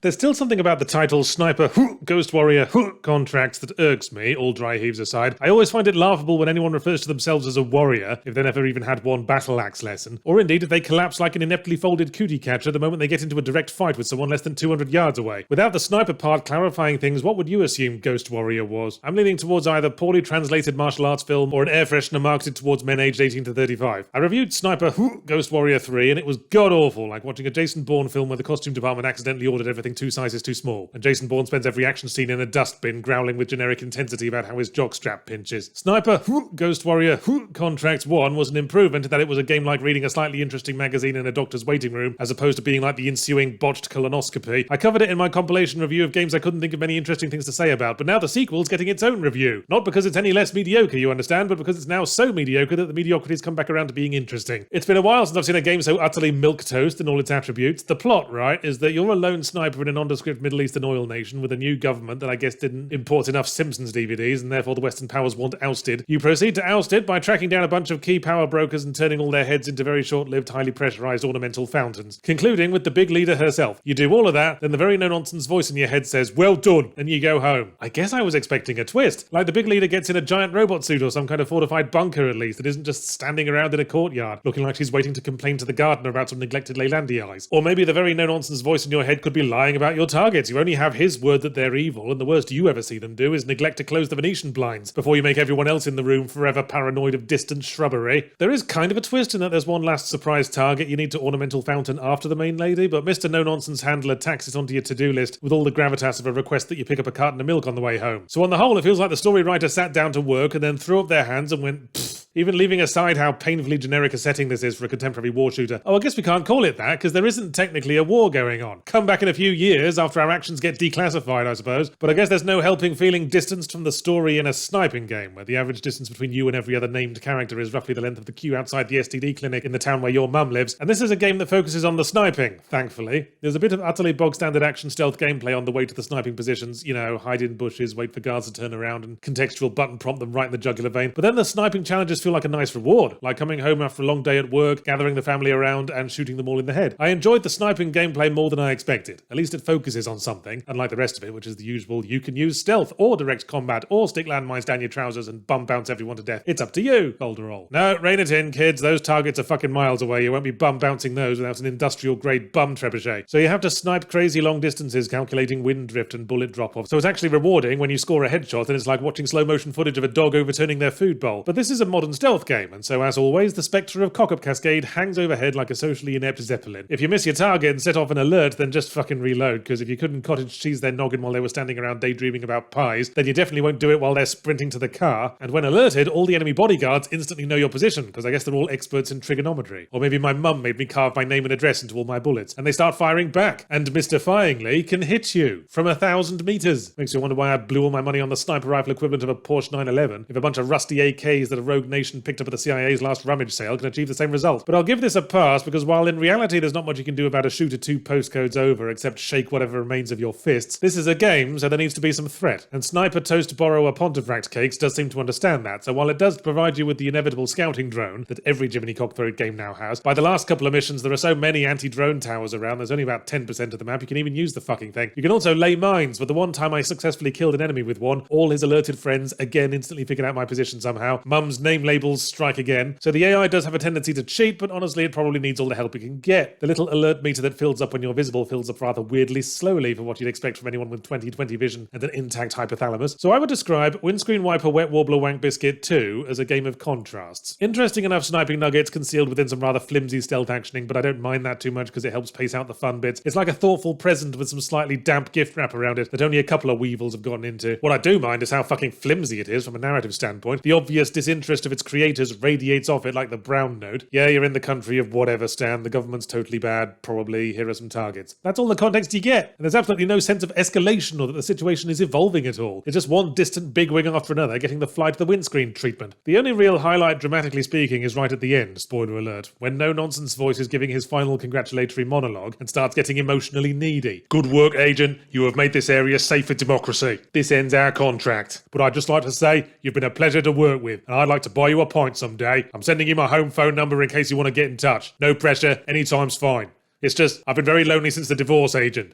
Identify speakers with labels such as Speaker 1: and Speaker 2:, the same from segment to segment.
Speaker 1: There's still something about the title Sniper Ghost Warrior contracts that irks me, all dry heaves aside. I always find it laughable when anyone refers to themselves as a warrior, if they never even had one battle axe lesson, or indeed if they collapse like an ineptly folded cootie catcher the moment they get into a direct fight with someone less than 200 yards away. Without the sniper part clarifying things, what would you assume Ghost Warrior was? I'm leaning towards either poorly translated martial arts film or an air freshener marketed towards men aged 18 to 35. I reviewed Sniper Ghost Warrior 3 and it was god-awful, like watching a Jason Bourne film where the costume department accidentally ordered everything 2 sizes too small, and Jason Bourne spends every action scene in a dustbin growling with generic intensity about how his jockstrap pinches. Sniper Ghost Warrior Contracts 1 was an improvement in that it was a game like reading a slightly interesting magazine in a doctor's waiting room, as opposed to being like the ensuing botched colonoscopy. I covered it in my compilation review of games I couldn't think of many interesting things to say about, but now the sequel's getting its own review. Not because it's any less mediocre, you understand, but because it's now so mediocre that the mediocrity's come back around to being interesting. It's been a while since I've seen a game so utterly milquetoast in all its attributes. The plot, right, is that you're a lone sniper in a nondescript Middle Eastern oil nation with a new government that I guess didn't import enough Simpsons DVDs and therefore the Western powers want ousted. You proceed to oust it by tracking down a bunch of key power brokers and turning all their heads into very short-lived, highly pressurized ornamental fountains, concluding with the big leader herself. You do all of that, then the very no-nonsense voice in your head says, "Well done," and you go home. I guess I was expecting a twist, like the big leader gets in a giant robot suit or some kind of fortified bunker at least, that isn't just standing around in a courtyard, looking like she's waiting to complain to the gardener about some neglected Leylandii eyes. Or maybe the very no-nonsense voice in your head could be lying about your targets. You only have his word that they're evil, and the worst you ever see them do is neglect to close the Venetian blinds before you make everyone else in the room forever paranoid of distant shrubbery. There is kind of a twist in that there's one last surprise target you need to ornamental fountain after the main lady, but Mr. No-Nonsense handler tacks it onto your to-do list with all the gravitas of a request that you pick up a carton of milk on the way home. So on the whole, it feels like the story writer sat down to work and then threw up their hands and went, pfft. Even leaving aside how painfully generic a setting this is for a contemporary war shooter. Oh, I guess we can't call it that, because there isn't technically a war going on. Come back in a few years after our actions get declassified, I suppose. But I guess there's no helping feeling distanced from the story in a sniping game, where the average distance between you and every other named character is roughly the length of the queue outside the STD clinic in the town where your mum lives. And this is a game that focuses on the sniping, thankfully. There's a bit of utterly bog-standard action stealth gameplay on the way to the sniping positions. You know, hide in bushes, wait for guards to turn around, and contextual button prompt them right in the jugular vein. But then the sniping challenges feel like a nice reward. Like coming home after a long day at work, gathering the family around, and shooting them all in the head. I enjoyed the sniping gameplay more than I expected. At least it focuses on something, unlike the rest of it, which is the usual you can use stealth, or direct combat, or stick landmines down your trousers and bum bounce everyone to death. It's up to you, Calderol. No, rein it in, kids. Those targets are fucking miles away. You won't be bum bouncing those without an industrial-grade bum trebuchet. So you have to snipe crazy long distances, calculating wind drift and bullet drop-off. So it's actually rewarding when you score a headshot, and it's like watching slow-motion footage of a dog overturning their food bowl. But this is a modern stealth game, and so as always, the spectre of Cock-Up Cascade hangs overhead like a socially inept zeppelin. If you miss your target and set off an alert, then just fucking reload, because if you couldn't cottage cheese their noggin while they were standing around daydreaming about pies, then you definitely won't do it while they're sprinting to the car. And when alerted, all the enemy bodyguards instantly know your position, because I guess they're all experts in trigonometry. Or maybe my mum made me carve my name and address into all my bullets, and they start firing back, and mystifyingly can hit you from 1,000 meters. Makes you wonder why I blew all my money on the sniper rifle equivalent of a Porsche 911, if a bunch of rusty AKs that a rogue nation picked up at the CIA's last rummage sale can achieve the same result. But I'll give this a pass, because while in reality there's not much you can do about a shooter 2 postcodes over except shake whatever remains of your fists, this is a game, so there needs to be some threat. And Sniper Toast Borrower Pontefract Cakes does seem to understand that, so while it does provide you with the inevitable scouting drone that every Jiminy Cockthroat game now has, by the last couple of missions there are so many anti-drone towers around, there's only about 10% of the map you can even use the fucking thing. You can also lay mines, but the one time I successfully killed an enemy with one, all his alerted friends again instantly figured out my position somehow. Mum's name labels strike again. So the AI does have a tendency to cheat, but honestly it probably needs all the help it can get. The little alert meter that fills up when you're visible fills up rather weirdly slowly for what you'd expect from anyone with 20/20 vision and an intact hypothalamus. So I would describe Windscreen Wiper Wet Warbler Wank Biscuit 2 as a game of contrasts. Interesting enough sniping nuggets concealed within some rather flimsy stealth actioning, but I don't mind that too much because it helps pace out the fun bits. It's like a thoughtful present with some slightly damp gift wrap around it that only a couple of weevils have gotten into. What I do mind is how fucking flimsy it is from a narrative standpoint. The obvious disinterest of its creators radiates off it like the brown note. Yeah, you're in the country of whatever, Stan. The government's totally bad. Probably. Here are some targets. That's all the context you get. And there's absolutely no sense of escalation or that the situation is evolving at all. It's just one distant bigwig after another getting the fly to the windscreen treatment. The only real highlight, dramatically speaking, is right at the end, spoiler alert, when No-Nonsense Voice is giving his final congratulatory monologue and starts getting emotionally needy. Good work, Agent. You have made this area safe for democracy. This ends our contract. But I'd just like to say, you've been a pleasure to work with, and I'd like to buy you a pint someday. I'm sending you my home phone number in case you want to get in touch. No pressure, anytime's fine. It's just, I've been very lonely since the divorce, Agent.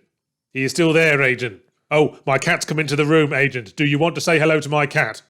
Speaker 1: He is still there, Agent. Oh, my cat's come into the room, Agent. Do you want to say hello to my cat?